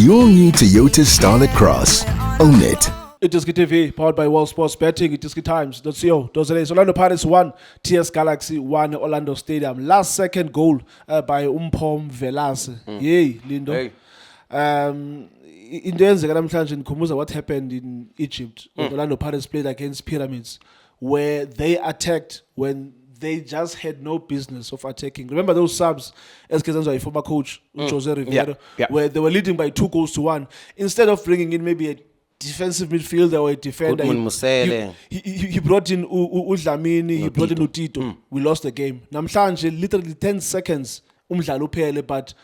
your new Toyota Starlet Cross. Own it. iDiskiTV, powered by World Sports Betting, iDiskiTimes.co.za. Orlando Pirates 1, TS Galaxy 1, Orlando Stadium. Last second goal by Umpom Velase. Yay, Lindo. Hey. Into eyenzeka namhlanje nikhumbuza what happened in Egypt when Orlando Pirates played against Pyramids, where they attacked when they just had no business of attacking. Remember those subs, as Kezanzo, former coach, Jose Rivero, where they were leading by 2-1. Instead of bringing in maybe a defensive midfielder or a defender, he brought in Udlamini, he brought in Utito. We lost the game. Namhlanje, literally 10 seconds, umdlalo uphele, but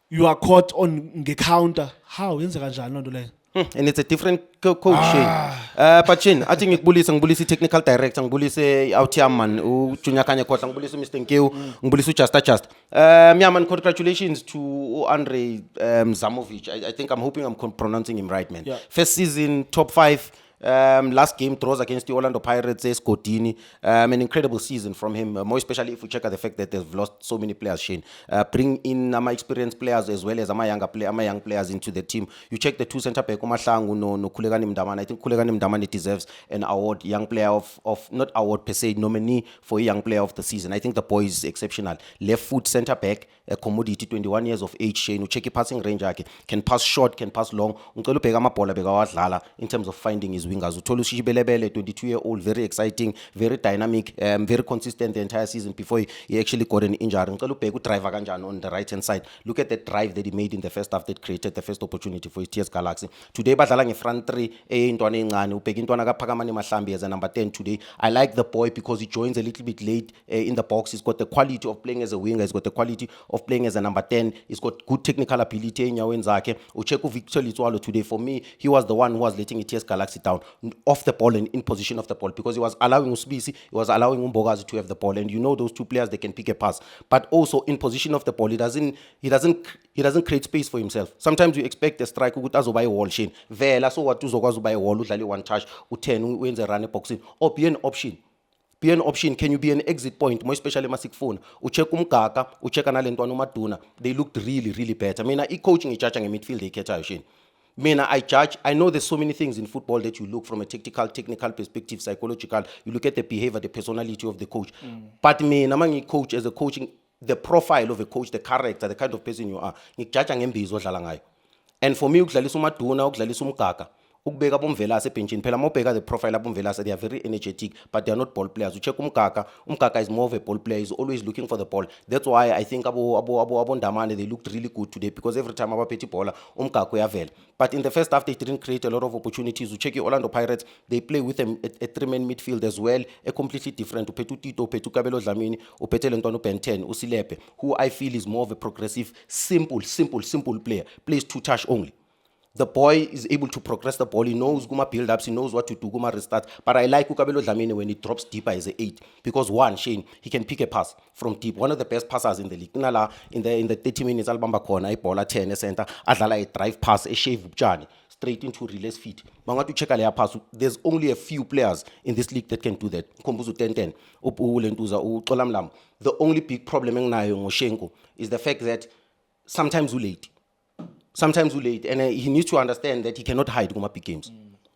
you are caught on the counter. How? And it's a different coach. But Shane, I think ngibulisi technical director, ngibulisi outyaman, Junior Kanye Kotla, ngibulisi Mr. Nkeu, ngibulisi just. Miyaman, congratulations to Andre Zamovic. I think I'm hoping I'm pronouncing him right, man. Yeah. First season, top 5. Last game draws against the Orlando Pirates, Scotini. An incredible season from him, more especially if we check out the fact that they've lost so many players, Shane. Bring in my experienced players as well as my young players into the team. You check the two centre back, Umahlangu, no Kulegani Mdamani. I think Kulegani Mdamani deserves an award, young player of not award per se, nominee for young player of the season. I think the boy is exceptional. Left foot centre back, a commodity, 21 years of age, Shane. You check your passing range, can pass short, can pass long. In terms of finding his wingers. Utolu Shibelebele, 22-year-old, very exciting, very dynamic, very consistent the entire season before he actually got an injury. Driver on the right hand side. Look at the drive that he made in the first half that created the first opportunity for his TS Galaxy. Today, badlala front three, as a number 10 today. I like the boy because he joins a little bit late in the box. He's got the quality of playing as a winger. He's got the quality of playing as a number 10. He's got good technical ability. Ucheku Victor Litualo today, for me, he was the one who was letting TS Galaxy down off the ball and in position of the ball, because he was allowing Usbisi, he was allowing Umbogazi to have the ball, and you know those two players, they can pick a pass, but also in position of the ball, he doesn't create space for himself. Sometimes you expect a striker ukuthi azoba i-wall Shane vela, so what uzokwazi uba i-wall udlale one touch u10 wenze run boxing, or be an option. Be an option. Can you be an exit point? More especially Masik phone. Ucheck Umkaka, ucheck Analentwano Maduna. They looked really, really better. I mean, coaching is judging a midfield they catch Shane. I know there's so many things in football that you look from a technical perspective, psychological. You look at the behavior, the personality of the coach. But among coach, as a coaching, the profile of a coach, the character, the kind of person you are. And for me, ukubeka bomvelase ebenchini phela mawubheka the profile abomvelase, they are very energetic, but they are not ball players. You check Umkaka is more of a ball player. He's always looking for the ball. That's why I think abo Ndamane, they looked really good today, because every time abaphethe ibhola Umkaka uyavela. But in the first half, they didn't create a lot of opportunities. You check your Orlando Pirates, they play with a three-man midfield as well, a completely different. Uphethe Tito, uphethe Kabelo Dlamini, uphethe Lentwana Ben10, Usilepe, who I feel is more of a progressive, simple player. Plays two-touch only. The boy is able to progress the ball. He knows Guma build-ups. He knows what to do, Guma restart. But I like Ukabelo Dlamini when he drops deeper as an 8. Because one, Shane, he can pick a pass from deep. One of the best passers in the league. In the 30 minutes, Albamba corner, a ball at 10, a center, Adala a drive pass, a shave journey, straight into release feet. Mangatu check a pass. There's only a few players in this league that can do that. Kombuzu 10-10, Upu Lentuza, Utolamlam. The only big problem in Ngoshenko is the fact that sometimes we're late. And he needs to understand that he cannot hide Gumapi games.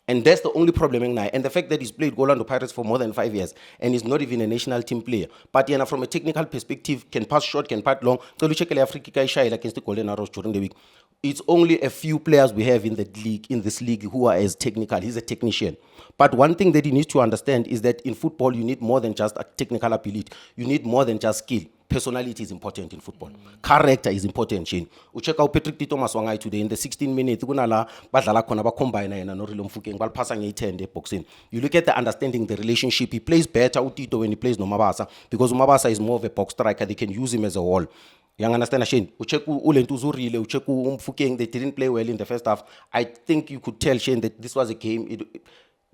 And that's the only problem in and the fact that he's played Orlando Pirates for more than 5 years and he's not even a national team player. But from a technical perspective, can pass short, can pass long. So you check the Africa against the Golden Arrows during the week. It's only a few players we have in this league who are as technical. He's a technician. But one thing that he needs to understand is that in football, you need more than just a technical ability. You need more than just skill. Personality is important in football. Character is important, Shane. You check out Patrick Tito Maswangai today in the 16 minutes. You look at the understanding, the relationship. He plays better with Tito when he plays Nomabasa, because Nomabasa is more of a box striker. They can use him as a wall. You understand, Shane? They didn't play well in the first half. I think you could tell, Shane, that this was a game.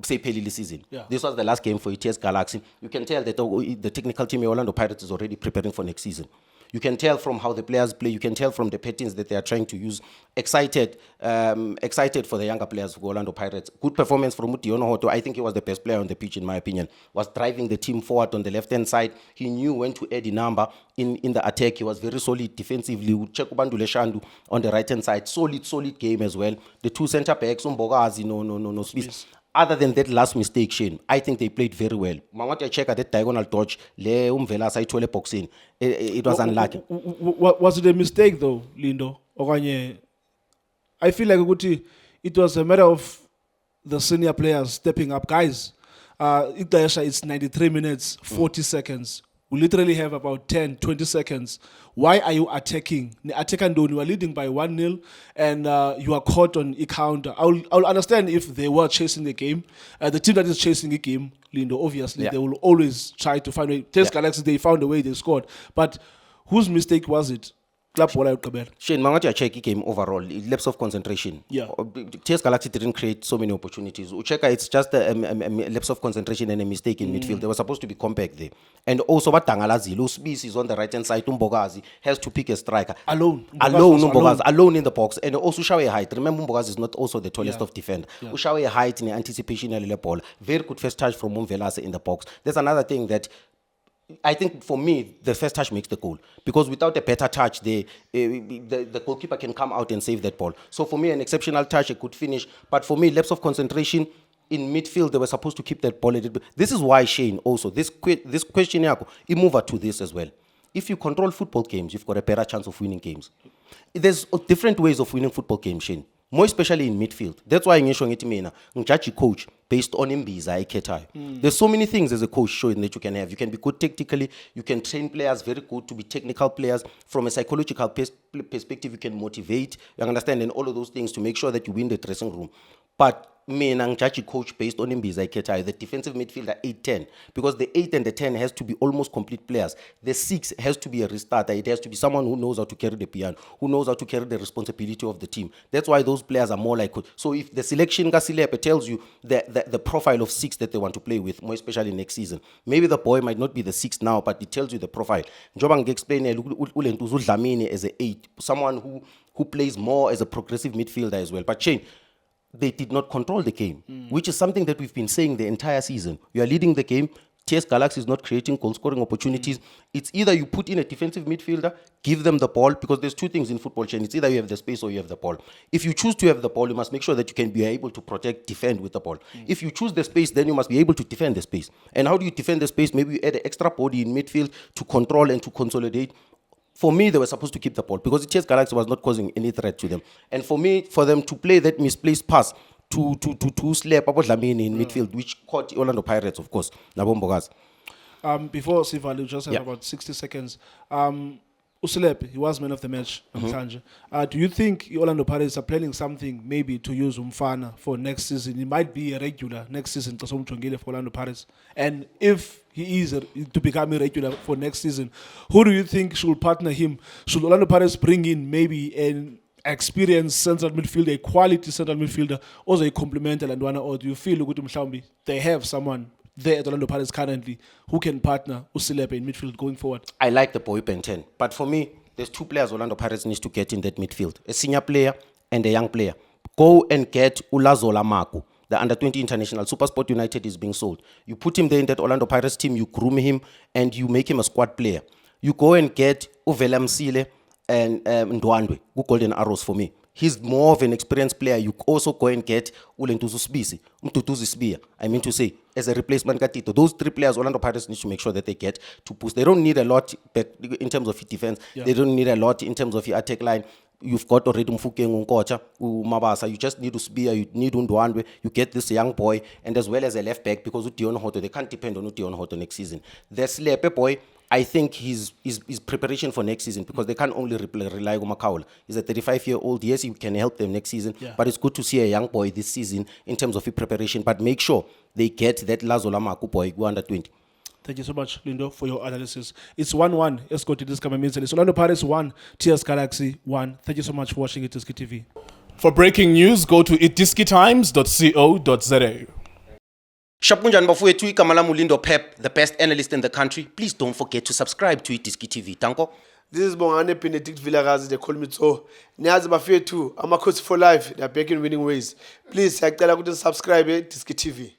Say Pelili season. Yeah. This was the last game for TS Galaxy. You can tell that the technical team of Orlando Pirates is already preparing for next season. You can tell from how the players play. You can tell from the patterns that they are trying to use. Excited for the younger players for Orlando Pirates. Good performance from Udiono Hoto. I think he was the best player on the pitch, in my opinion. Was driving the team forward on the left-hand side. He knew when to add a number in the attack. He was very solid defensively. Check Ubandule Shandu on the right-hand side. Solid game as well. The two centre-backs, Umbogazi, no space. Other than that last mistake, Shane, I think they played very well. I check at that diagonal touch, le umvela sayithole boxing. It was unlucky. Was it a mistake though, Lindo? Okanye, I feel like it was a matter of the senior players stepping up. Guys, it's 93 minutes, 40 seconds. We literally have about 10, 20 seconds. Why are you attacking? You are leading by 1-0 and you are caught on a counter. I'll understand if they were chasing the game. The team that is chasing the game, Lindo, obviously, they will always try to find a way. Galaxy, they found a way, they scored. But whose mistake was it? Shane, Mangati check game overall, lapse of concentration. Yeah. TS Galaxy didn't create so many opportunities. Ucheka, it's just a lapse of concentration and a mistake in midfield. They were supposed to be compact there. And also, Batangalazi, Luspis is on the right hand side. Umbogazi has to pick a striker. Alone in the box. And also Ushawe height. Remember, Umbogazi is not also the tallest of defender. Yeah. Ushawe height in anticipation of the ball. Very good first touch from Umvelase in the box. There's another thing that I think for me, the first touch makes the goal. Because without a better touch, the goalkeeper can come out and save that ball. So for me, an exceptional touch, a good finish. But for me, lapse of concentration in midfield, they were supposed to keep that ball a little bit. This is why, Shane, also, this question, you move her to this as well. If you control football games, you've got a better chance of winning games. There's different ways of winning football games, Shane. More especially in midfield. That's why I'm showing it to me now. Judge coach based on Mbiza. There's so many things as a coach showing that you can have. You can be good tactically. You can train players very good to be technical players. From a psychological perspective, you can motivate. You understand, and all of those things to make sure that you win the dressing room. But me and judge coach based on Mbiza, the defensive midfielder 8-10, because the 8 and the 10 has to be almost complete players. The 6 has to be a restarter. It has to be someone who knows how to carry the piano, who knows how to carry the responsibility of the team. That's why those players are more like good. So if the selection Gasilepe tells you the profile of 6 that they want to play with, more especially next season, maybe the boy might not be the 6 now, but it tells you the profile. Njobang explain as a 8, someone who plays more as a progressive midfielder as well. But Shane, they did not control the game, which is something that we've been saying the entire season. You are leading the game. TS Galaxy is not creating goal-scoring opportunities. It's either you put in a defensive midfielder, give them the ball, because there's two things in football, Shane. It's either you have the space or you have the ball. If you choose to have the ball, you must make sure that you can be able to protect, defend with the ball. If you choose the space, then you must be able to defend the space. And how do you defend the space? Maybe you add an extra body in midfield to control and to consolidate. For me, they were supposed to keep the ball because the TS Galaxy was not causing any threat to them. And for me, for them to play that misplaced pass to slap Abu Dlamini in midfield, which caught Orlando Pirates, of course, Nabombogas. Before Sivalu, just have about 60 seconds. Usilepe, he was man of the match. Do you think Orlando Pirates are planning something maybe to use Umfana for next season? He might be a regular next season for Orlando Pirates. And if he is to become a regular for next season, who do you think should partner him? Should Orlando Pirates bring in maybe an experienced central midfielder, a quality central midfielder, or a complementary and one, or do you feel they have someone there at Orlando Pirates currently who can partner Usilepe in midfield going forward? I like the boy Ben 10, but for me, there's 2 players Orlando Pirates needs to get in that midfield: a senior player and a young player. Go and get Ulazola Maku, the under-20 international. Supersport United is being sold. You put him there in that Orlando Pirates team, you groom him, and you make him a squad player. You go and get Uvela Msile and Ndwandwe, who Golden Arrows for me. He's more of an experienced player. You also go and get Ulentuzu Spisi, Mtutuzi Spia. I mean to say, as a replacement Gatito. Those 3 players, Orlando Pirates need to make sure that they get to push. They don't need a lot in terms of defense. Yeah. They don't need a lot in terms of your attack line. You've got already Mfukeng, Unkocha, Mabasa. You just need to Spia, you need Undwandwe. You get this young boy, and as well as a left back, because Ution Hoto, they can't depend on Ution Hoto next season. The Slepe boy, I think his preparation for next season, because they can't only rely on Makaula. He's a 35-year-old. Yes, he can help them next season, but it's good to see a young boy this season in terms of his preparation. But make sure they get that Lazola Maku boy, go under 20. Thank you so much, Lindo, for your analysis. It's 1-1. Let's go to this coming minutes. It's Orlando Pirates 1, TS Galaxy 1. Thank you so much for watching iDiski TV. For breaking news, go to iDiskiTimes.co.za. Shapunjan Bafuyetui Kamalamu Lindo Pep, the best analyst in the country. Please don't forget to subscribe to iDiski TV. Tanko. This is Bongane Benedict Villagazi, they call me so. Niyazi bafethu, Amakhosi for life, they are back in winning ways. Please, siyacela ukuthi subscribe iDiski TV.